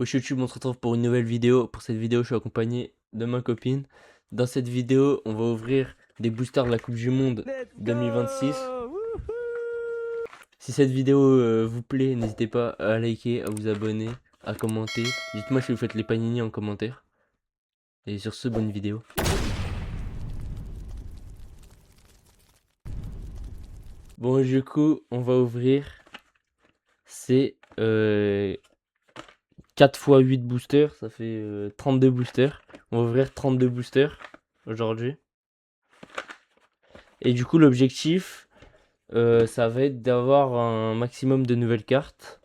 Wesh YouTube, on se retrouve pour une nouvelle vidéo. Pour cette vidéo, je suis accompagné de ma copine. Dans cette vidéo, on va ouvrir des boosters de la Coupe du Monde Let's 2026. go! Wouhou! Si cette vidéo vous plaît, n'hésitez pas à liker, à vous abonner, à commenter. Dites-moi si vous faites les panini en commentaire. Et sur ce, bonne vidéo. Bon, du coup, on va ouvrir ces 4 x 8 boosters. Ça fait 32 boosters. On va ouvrir 32 boosters aujourd'hui. Et du coup, l'objectif, ça va être d'avoir un maximum de nouvelles cartes.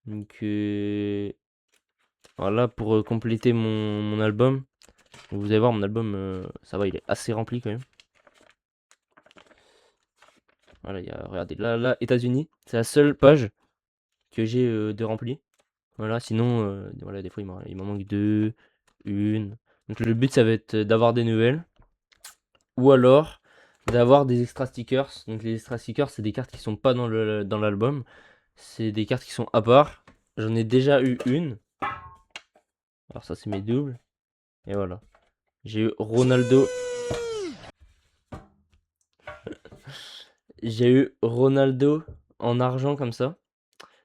Donc voilà, pour compléter mon album. Vous allez voir, mon album, ça va, il est assez rempli quand même. Voilà, il y a, regardez, là, États-Unis, c'est la seule page que j'ai de rempli. Voilà, sinon, voilà, des fois, il m'en manque deux, une. Donc le but, ça va être d'avoir des nouvelles. Ou alors, d'avoir des extra stickers. Donc les extra stickers, c'est des cartes qui sont pas dans l'album. C'est des cartes qui sont à part. J'en ai déjà eu une. Alors ça c'est mes doubles. Et voilà. J'ai eu Ronaldo. J'ai eu Ronaldo en argent comme ça.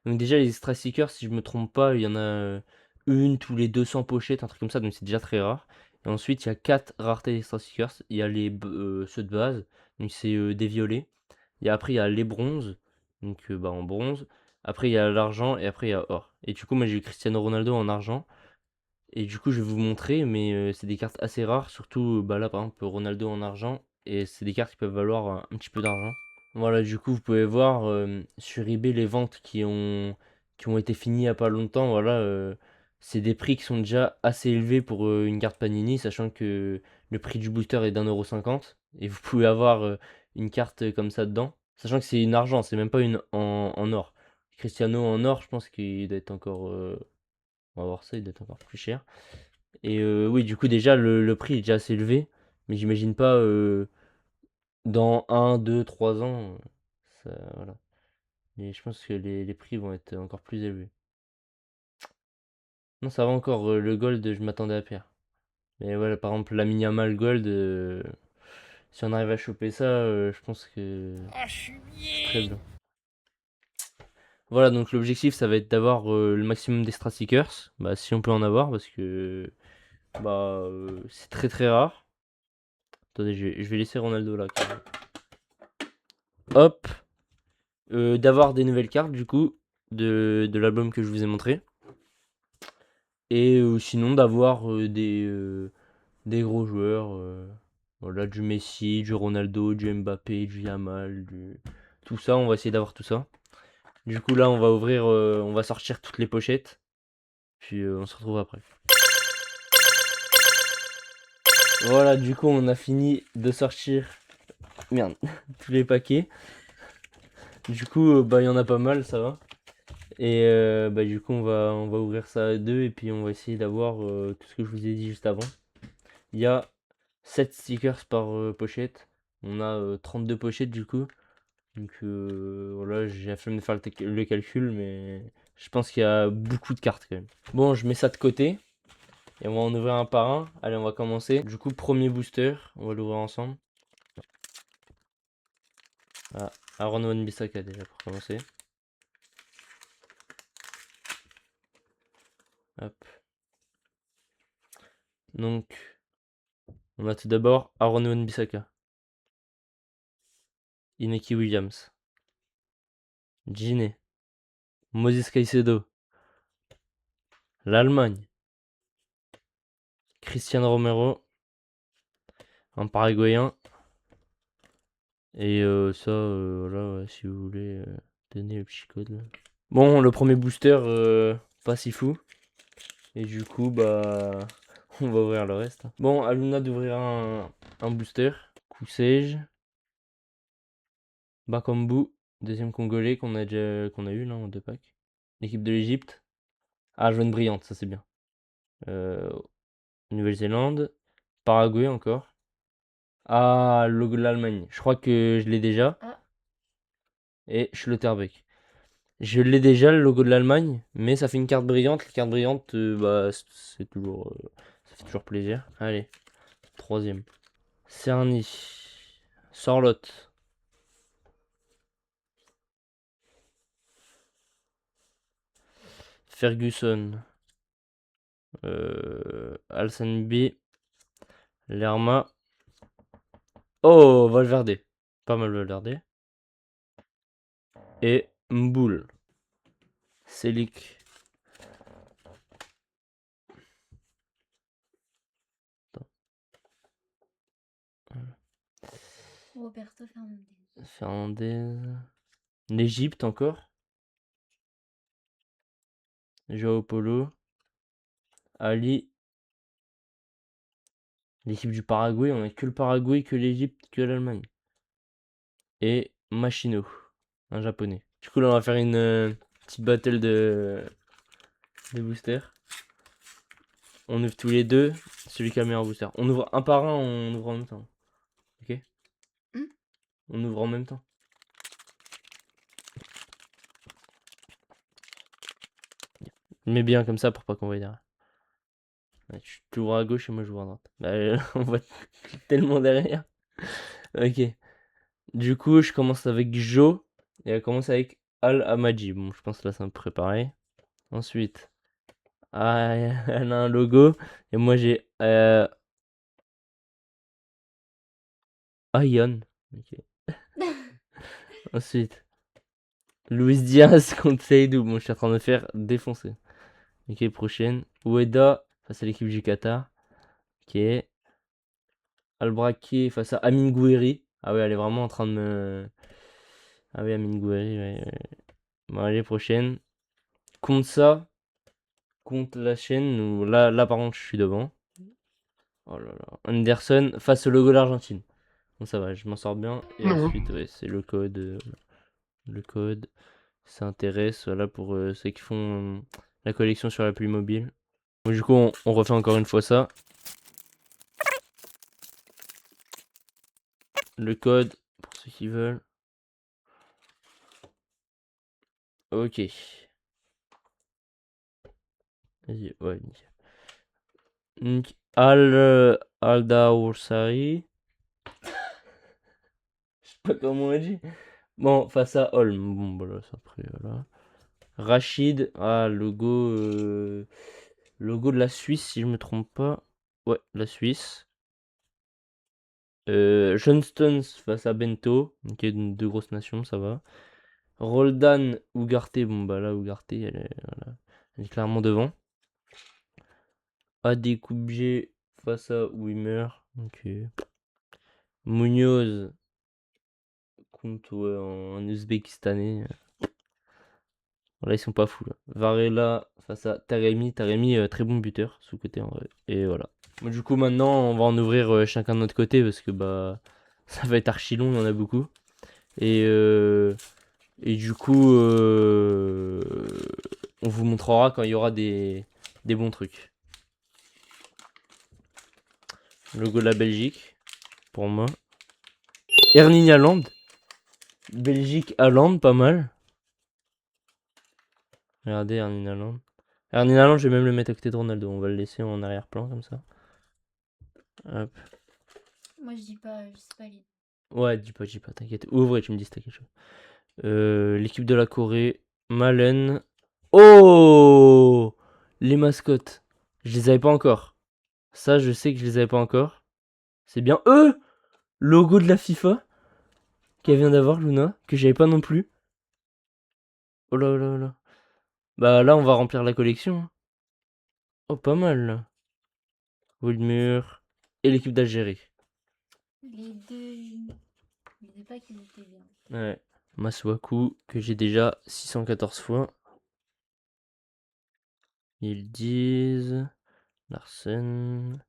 Donc déjà les extra stickers, si je me trompe pas, il y en a une tous les 200 pochettes, un truc comme ça. Donc c'est déjà très rare. Et ensuite il y a 4 raretés d'extra stickers. Il y a ceux de base. Donc c'est des violets. Et après il y a les bronzes. Donc bah, en bronze. Après il y a l'argent et après il y a or. Et du coup moi j'ai eu Cristiano Ronaldo en argent. Et du coup, je vais vous montrer, mais c'est des cartes assez rares, surtout bah là par exemple Ronaldo en argent, et c'est des cartes qui peuvent valoir un petit peu d'argent. Voilà, du coup, vous pouvez voir sur eBay les ventes qui ont été finies il n'y a pas longtemps. Voilà, c'est des prix qui sont déjà assez élevés pour une carte Panini, sachant que le prix du booster est d'1,50 € et vous pouvez avoir une carte comme ça dedans, sachant que c'est une argent, c'est même pas une en or. Cristiano en or, je pense qu'il doit être encore. On va voir ça, il doit être encore plus cher. Et oui, du coup, déjà, le prix est déjà assez élevé. Mais j'imagine pas dans 1, 2, 3 ans. Voilà. Mais je pense que les prix vont être encore plus élevés. Non, ça va encore. Le gold, je m'attendais à pire. Mais voilà, par exemple, la Yamal gold, si on arrive à choper ça, je pense que Ah, je suis c'est très bien! bien. Voilà, donc l'objectif, ça va être d'avoir le maximum d'extra stickers. Bah, si on peut en avoir, parce que bah, c'est très très rare. Attendez, je vais laisser Ronaldo là. Hop, d'avoir des nouvelles cartes du coup de l'album que je vous ai montré. Et sinon d'avoir des gros joueurs. Voilà, du Messi, du Ronaldo, du Mbappé, du Yamal, tout ça. On va essayer d'avoir tout ça. Du coup là on va ouvrir, on va sortir toutes les pochettes. Puis on se retrouve après. Voilà, du coup on a fini de sortir. Merde, tous les paquets. Du coup, bah il y en a pas mal, ça va. Et bah, du coup, on va ouvrir ça à deux et puis on va essayer d'avoir tout ce que je vous ai dit juste avant. Il y a 7 stickers par pochette. On a 32 pochettes du coup. Donc voilà, j'ai la flemme de faire le calcul, mais je pense qu'il y a beaucoup de cartes quand même. Bon, je mets ça de côté et on va en ouvrir un par un. Allez, on va commencer. Du coup, premier booster, on va l'ouvrir ensemble. Ah, Aaron Wan-Bissaka déjà pour commencer. Hop. Donc, on a tout d'abord Aaron Wan-Bissaka, Inaki Williams, Gine, Moses Caicedo, l'Allemagne, Cristiano Romero, un Paraguayen, et ça, voilà, ouais, si vous voulez donner le petit code là. Bon, le premier booster, pas si fou, et du coup, bah, on va ouvrir le reste. Bon, à Luna d'ouvrir un booster, Kousej, Bakambu, deuxième Congolais qu'on a eu là en 2 packs. L'équipe de l'Egypte. Ah, jaune brillante, ça c'est bien. Euh, Nouvelle-Zélande, Paraguay encore. Ah, le logo de l'Allemagne. Je crois que je l'ai déjà. Ah, Et Schlotterbeck. Je l'ai déjà, le logo de l'Allemagne, mais ça fait une carte brillante. Les cartes brillantes, bah, c'est toujours, ça fait toujours plaisir. Allez, troisième. Cerny. Sorlotte. Ferguson. Alsenby. Lerma. Oh, Valverde. Pas mal Valverde. Et Mboul. Selic. Roberto Fernandez. Fernandez. L'Égypte encore. Joao Polo. Ali. L'équipe du Paraguay. On a que le Paraguay, que l'Égypte, que l'Allemagne. Et Machino. Un japonais. Du coup, là, on va faire une petite battle de boosters. On ouvre tous les deux. Celui qui a le meilleur booster. On ouvre un par un, on ouvre en même temps. Ok? On ouvre en même temps. Mais bien comme ça pour pas qu'on voie derrière. Ouais, tu ouvres à gauche et moi j'ouvre à droite. Bah, on voit tellement derrière. Ok. Du coup, je commence avec Joe. Et elle commence avec Al Amadji. Bon, je pense que là c'est un peu préparé. Ensuite, ah, elle a un logo. Et moi j'ai Ion. Ok. Ensuite, Luis Diaz contre Seydou. Bon, je suis en train de me faire défoncer. Ok, prochaine. Ueda face à l'équipe du Qatar. Ok. Albraqué face à Amine Gouiri. Ah ouais, elle est vraiment en train de me. Ah oui, Amine Gouiri, ouais, ouais. Bon, allez, prochaine. Contre ça, contre la chaîne, où là par contre, je suis devant. Oh là là. Anderson face au logo de l'Argentine. Bon, ça va, je m'en sors bien. Et ensuite, ouais, c'est le code. Le code. Ça intéresse, voilà, pour ceux qui font la collection sur l'appli mobile. Bon, du coup, on refait encore une fois ça. Le code, pour ceux qui veulent. Ok. Vas-y, ouais, nickel. Aldaursari. Je sais pas comment on dit. Bon, face à Holm. Bon, voilà, ça après, voilà. Rachid. Ah, logo de la Suisse, si je me trompe pas. Ouais, la Suisse. Johnstones face à Bento. Ok, deux grosses nations, ça va. Roldan Ugarte. Bon, bah là, Ugarte, voilà, elle est clairement devant. Adekubje face à Wimmer. Ok. Munoz contre un Ouzbékistanais. Là, ils sont pas fous. Là. Varela face à Taremi. Taremi, très bon buteur, sous-côté en vrai. Et voilà. Bon, du coup, maintenant, on va en ouvrir chacun de notre côté parce que bah ça va être archi long, il y en a beaucoup. Et, euh, et du coup, on vous montrera quand il y aura des bons trucs. Logo de la Belgique, pour moi. Erling Haaland. Belgique, Haaland, pas mal. Regardez, Erling Haaland. Erling Haaland, je vais même le mettre à côté de Ronaldo. On va le laisser en arrière-plan comme ça. Hop. Moi je sais pas les. Ouais, dis pas, t'inquiète. Ouvre et tu me dis si t'as quelque chose. L'équipe de la Corée. Malen. Oh, les mascottes. Je les avais pas encore. Ça, je sais que je les avais pas encore. C'est bien eux. Logo de la FIFA. Qu'elle vient d'avoir, Luna. Que j'avais pas non plus. Oh là là là. Bah là, on va remplir la collection. Hein. Oh, pas mal. Là. Wilmur. Et l'équipe d'Algérie. Les deux. Les deux packs ils étaient bien. Ouais. Masuaku, que j'ai déjà 614 fois. Ils disent. Larsen.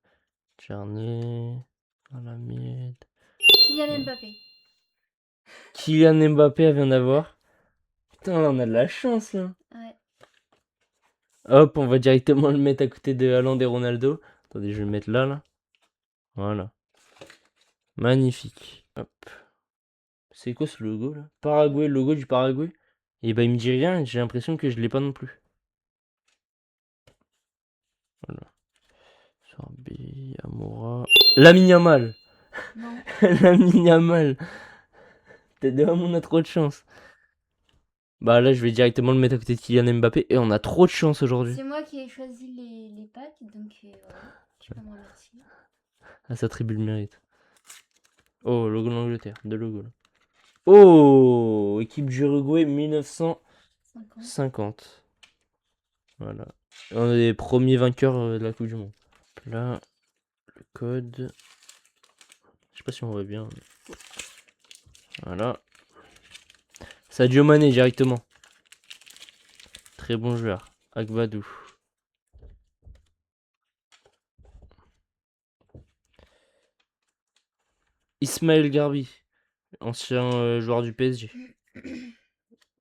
Charney. Alamid. Kylian Mbappé. Kylian Mbappé, elle vient d'avoir. Putain, on a de la chance là. Ouais. Hop, on va directement le mettre à côté de Haaland et Ronaldo. Attendez, je vais le mettre là, là. Voilà. Magnifique. Hop. C'est quoi ce logo là? Paraguay, le logo du Paraguay. Et bah, il me dit rien et j'ai l'impression que je l'ai pas non plus. Voilà. Sorbi, Amoura. Lamine Yamal. Non. Lamine Yamal. Vraiment, on a trop de chance. Bah là, je vais directement le mettre à côté de Kylian Mbappé et on a trop de chance aujourd'hui. C'est moi qui ai choisi les packs, donc voilà. Tu peux me remercier. Ah, ça attribue le mérite. Oh, logo de l'Angleterre. Deux logos là. Oh, équipe d'Uruguay 1950. 50. Voilà. On est les premiers vainqueurs de la Coupe du Monde. Là, le code. Je sais pas si on voit bien. Voilà. Sadio Mané directement. Très bon joueur. Agbadou. Ismaël Garbi. Ancien joueur du PSG.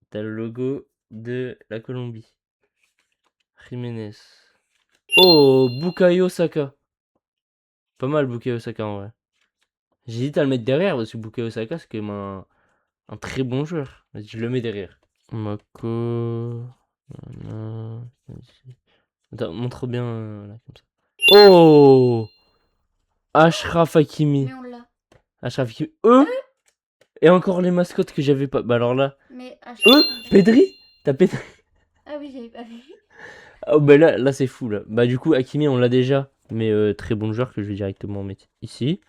T'as le logo de la Colombie. Jiménez. Oh, Bukayo Saka. Pas mal Bukayo Saka en vrai. J'hésite à le mettre derrière parce que Bukayo Saka c'est quand même un très bon joueur. Vas-y, je le mets derrière. Mako. Voilà. Attends, montre bien là comme ça. Oh, Achraf Hakimi. Mais on l'a. Achraf Hakimi. Et encore les mascottes que j'avais pas. Bah alors là. Mais à chaque fois. Pedri. T'as Pedri. Ah oui, j'avais pas vu. Oh bah là c'est fou là. Bah du coup Hakimi on l'a déjà. Mais très bon joueur que je vais directement mettre ici.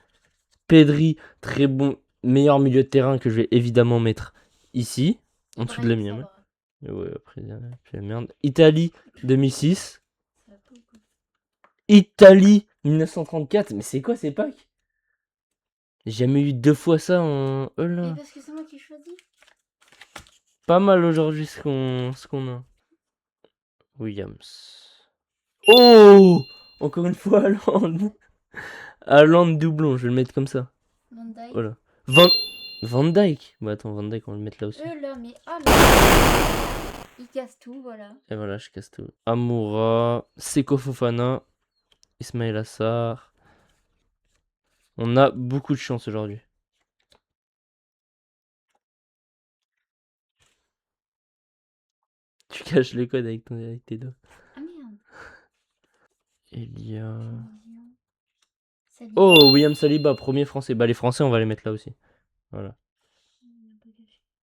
Pedri, très bon, meilleur milieu de terrain que je vais évidemment mettre ici, en dessous de la Brahim mienne. Sabra. Et ouais, après, la merde. Italie 2006. Ça va pas ou quoi? Italie 1934. Mais c'est quoi ces packs? J'ai jamais eu deux fois ça en. Oh Et là. parce que c'est moi qui choisis. Pas mal aujourd'hui ce qu'on a. Williams. Oh, encore une fois Haaland. Haaland doublon, je vais le mettre comme ça. Van Dijk. Voilà. Van Dyke. Bah attends, Van Dyke, on va le mettre là aussi. Là, mais ah là. Il casse tout, voilà. Et voilà, je casse tout. Amoura, Seko Fofana, Ismail Assar. On a beaucoup de chance aujourd'hui. Tu caches le code avec tes doigts. Ah merde. Elia. Saliba. Oh, William Saliba, premier français. Bah les français, on va les mettre là aussi. Voilà.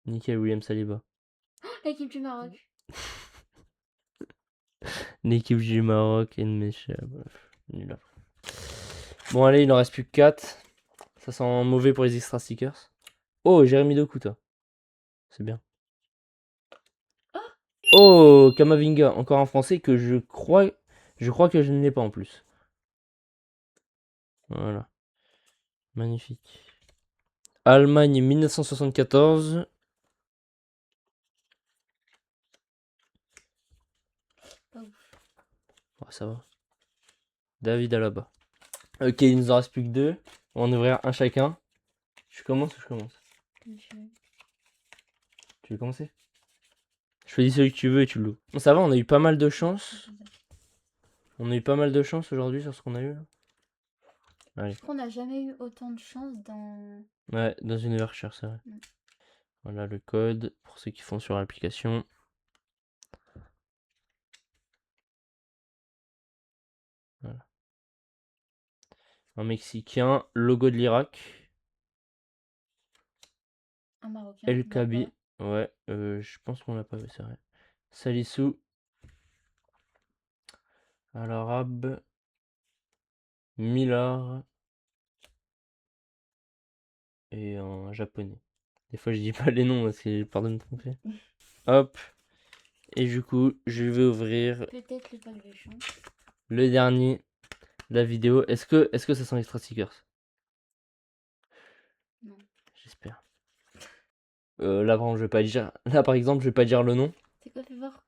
Nickel, William Saliba. L'équipe du Maroc. L'équipe du Maroc, Enmecha. Bref, nul. Bon, allez, il en reste plus que 4. Ça sent mauvais pour les extra stickers. Oh, Jérémy Doku, toi. C'est bien. Oh, Kamavinga, encore un français que je crois que je ne l'ai pas en plus. Voilà. Magnifique. Allemagne 1974. Pas ouf. Oh, ça va. David Alaba. Ok, il nous en reste plus que 2. On va en ouvrir un chacun. Je commence ou je commence? Tu veux commencer? Choisis celui que tu veux et tu le loues. Bon, ça va, on a eu pas mal de chance. On a eu pas mal de chance aujourd'hui sur ce qu'on a eu là. Allez. Je crois qu'on n'a jamais eu autant de chance dans. Ouais, dans une recherche, c'est vrai. Voilà le code pour ceux qui font sur l'application. Voilà. Un Mexicain, logo de l'Irak. Un Marocain. El Kabi. Ouais, je pense qu'on l'a pas vu, c'est vrai. Salissou. À l'arabe. Millar. Et un japonais. Des fois, je dis pas les noms parce que j'ai peur de me tromper. Hop. Et du coup, je vais ouvrir Peut-être le pack de chance. le dernier de la vidéo. Est-ce que ça sent extra stickers? Non. J'espère. Là, par exemple, je vais pas dire. Là, par exemple, je vais pas dire le nom. C'est quoi, fais voir?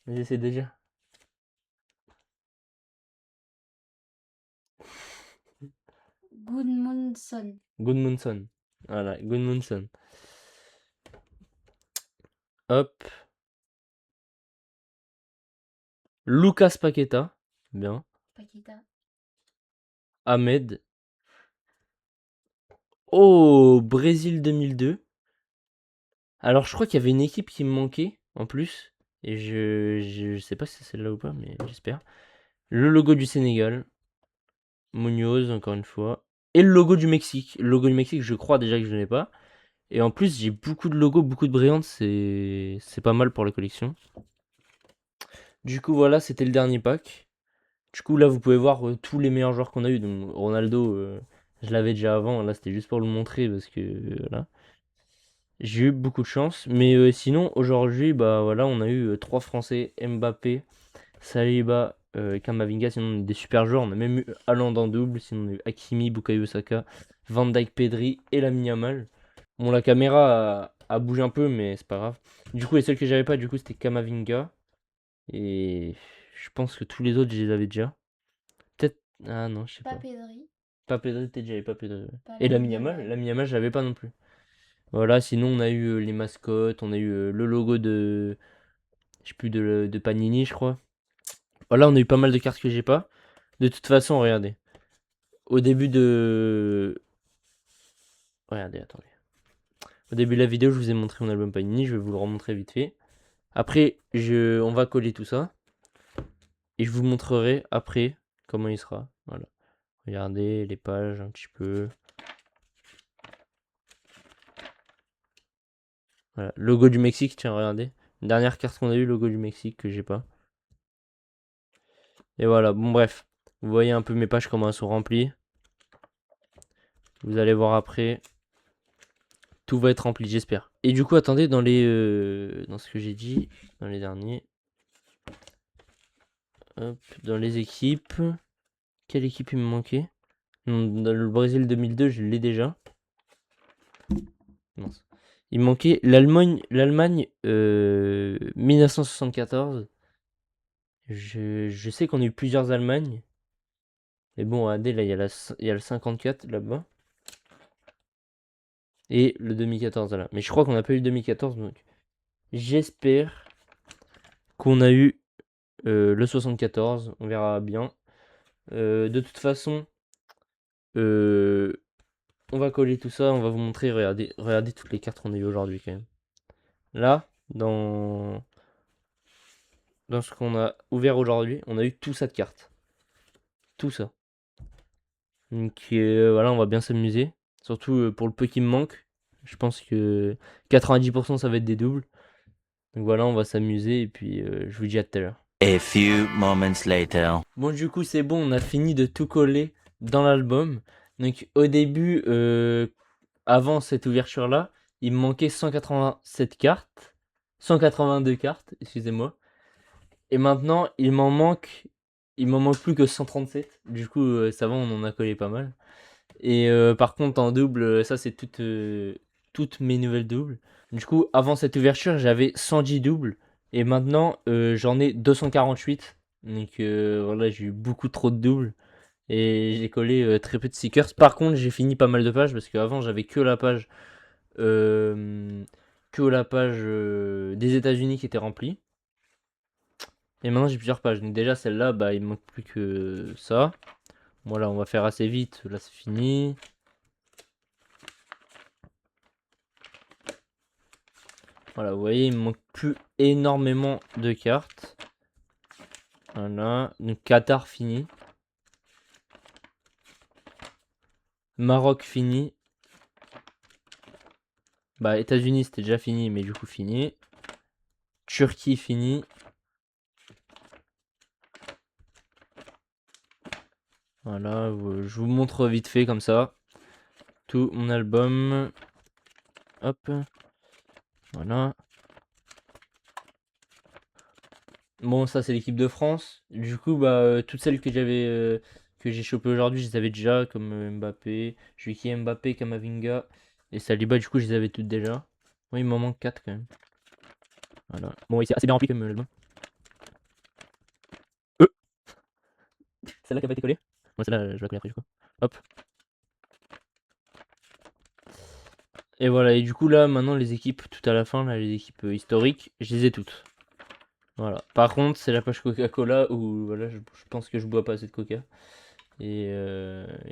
Mais j'essaie de dire. Goodmundson. Goodmundson. Voilà, Goodmundson. Hop. Lucas Paqueta. Bien. Paqueta. Ahmed. Oh, Brésil 2002. Alors, je crois qu'il y avait une équipe qui me manquait. en plus. Et je sais pas si c'est celle-là ou pas, mais j'espère. Le logo du Sénégal. Munoz, encore une fois. Et le logo du Mexique. Le logo du Mexique, je crois déjà que je l'ai pas. Et en plus, j'ai beaucoup de logos, beaucoup de brillantes. C'est pas mal pour la collection. Du coup, voilà, c'était le dernier pack. Du coup, là, vous pouvez voir tous les meilleurs joueurs qu'on a eu. Donc, Ronaldo, je l'avais déjà avant. Là, c'était juste pour le montrer parce que voilà. J'ai eu beaucoup de chance. Mais sinon, aujourd'hui, bah voilà, on a eu 3 Français, Mbappé, Saliba, Kamavinga. Sinon, on a eu des super joueurs. On a même eu Haaland en double. Sinon, on a eu Hakimi, Bukayo Saka, Van Dijk, Pedri et Lamine Yamal. Bon, la caméra a bougé un peu, mais c'est pas grave. Du coup, les seuls que j'avais pas, du coup, c'était Kamavinga. Et je pense que tous les autres, je les avais déjà. Peut-être. Ah non, je sais Pas pas. Pedri, Pas Pedri, peut-être j'avais pas Pedri. pas Et Lamine La Yamal. Yamal, j'avais pas non plus. Voilà, sinon on a eu les mascottes, on a eu le logo de. Je sais plus, de Panini, je crois. Voilà, on a eu pas mal de cartes que j'ai pas. De toute façon, regardez. Au début de. Regardez, attendez. Au début de la vidéo, je vous ai montré mon album Panini, je vais vous le remontrer vite fait. Après, on va coller tout ça. Et je vous montrerai après comment il sera. Voilà. Regardez les pages un petit peu. Voilà. Logo du Mexique, tiens, regardez. Une dernière carte qu'on a eu, logo du Mexique que j'ai pas. Et voilà, bon bref. Vous voyez un peu mes pages comment elles sont remplies. Vous allez voir après. Tout va être rempli, j'espère. Et du coup, attendez, dans ce que j'ai dit, dans les derniers. Hop, dans les équipes. Quelle équipe il me manquait? Dans le Brésil 2002, je l'ai déjà. Mince. Il me manquait l'Allemagne 1974. Je sais qu'on a eu plusieurs Allemagnes. Mais bon, regardez, là, il y a le 54 là-bas. Et le 2014 là. Mais je crois qu'on n'a pas eu le 2014, donc j'espère qu'on a eu le 74. On verra bien. De toute façon, euh, on va coller tout ça. On va vous montrer. Regardez toutes les cartes qu'on a eu aujourd'hui quand même. Là, dans ce qu'on a ouvert aujourd'hui, on a eu tout ça de cartes. Tout ça. Donc voilà, on va bien s'amuser. Surtout pour le peu qui me manque. Je pense que 90% ça va être des doubles. Donc voilà, on va s'amuser et puis je vous dis à tout à l'heure. A few moments later. Bon, du coup, c'est bon, on a fini de tout coller dans l'album. Donc au début, avant cette ouverture-là, il me manquait 187 cartes. 182 cartes, excusez-moi. Et maintenant, il m'en manque plus que 137. Du coup, ça va, on en a collé pas mal. Et par contre, en double, ça c'est toutes mes nouvelles doubles. Du coup, avant cette ouverture, j'avais 110 doubles. Et maintenant, j'en ai 248. Donc voilà, j'ai eu beaucoup trop de doubles. Et j'ai collé très peu de stickers. Par contre, j'ai fini pas mal de pages parce qu'avant, j'avais euh, que la page des États-Unis qui était remplie. Et maintenant, j'ai plusieurs pages. Donc déjà, celle-là, bah, il me manque plus que ça. Voilà, on va faire assez vite. Là, c'est fini. Voilà, vous voyez, il me manque plus énormément de cartes. Voilà, donc Qatar fini. Maroc fini. Bah, États-Unis c'était déjà fini, mais du coup fini. Turquie fini. Voilà, je vous montre vite fait comme ça. Tout mon album. Hop. Voilà. Bon, ça c'est l'équipe de France. Du coup, bah, toutes celles que j'ai chopées aujourd'hui, je les avais déjà, comme Mbappé. Je suis qui Mbappé, Kamavinga et Saliba, du coup, je les avais toutes déjà. Oui, il m'en manque 4 quand même. Voilà. Bon, ici, assez bien rempli comme l'album. Celle-là qui a pas été collée. Moi, celle-là, je la coller après, du coup. Hop. Et voilà, et du coup, là, maintenant, les équipes, tout à la fin, là, les équipes historiques, je les ai toutes. Voilà. Par contre, c'est la page Coca-Cola où, voilà, je pense que je bois pas assez de Coca. Et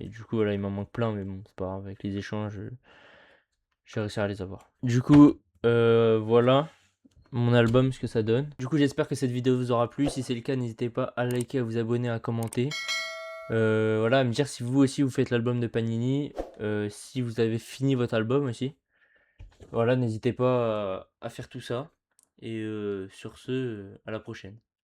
du coup, voilà, il m'en manque plein, mais bon, c'est pas grave, avec les échanges, je vais réussir à les avoir. Du coup, voilà. mon album, ce que ça donne. Du coup, j'espère que cette vidéo vous aura plu. Si c'est le cas, n'hésitez pas à liker, à vous abonner, à commenter. Voilà, à me dire si vous aussi vous faites l'album de Panini, si vous avez fini votre album aussi. Voilà, n'hésitez pas à faire tout ça. Et sur ce, à la prochaine.